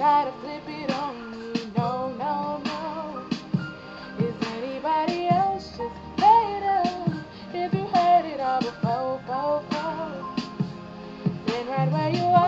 try to flip it on you. No, no, no. Is anybody else just later? If you heard it all before, then right where you are.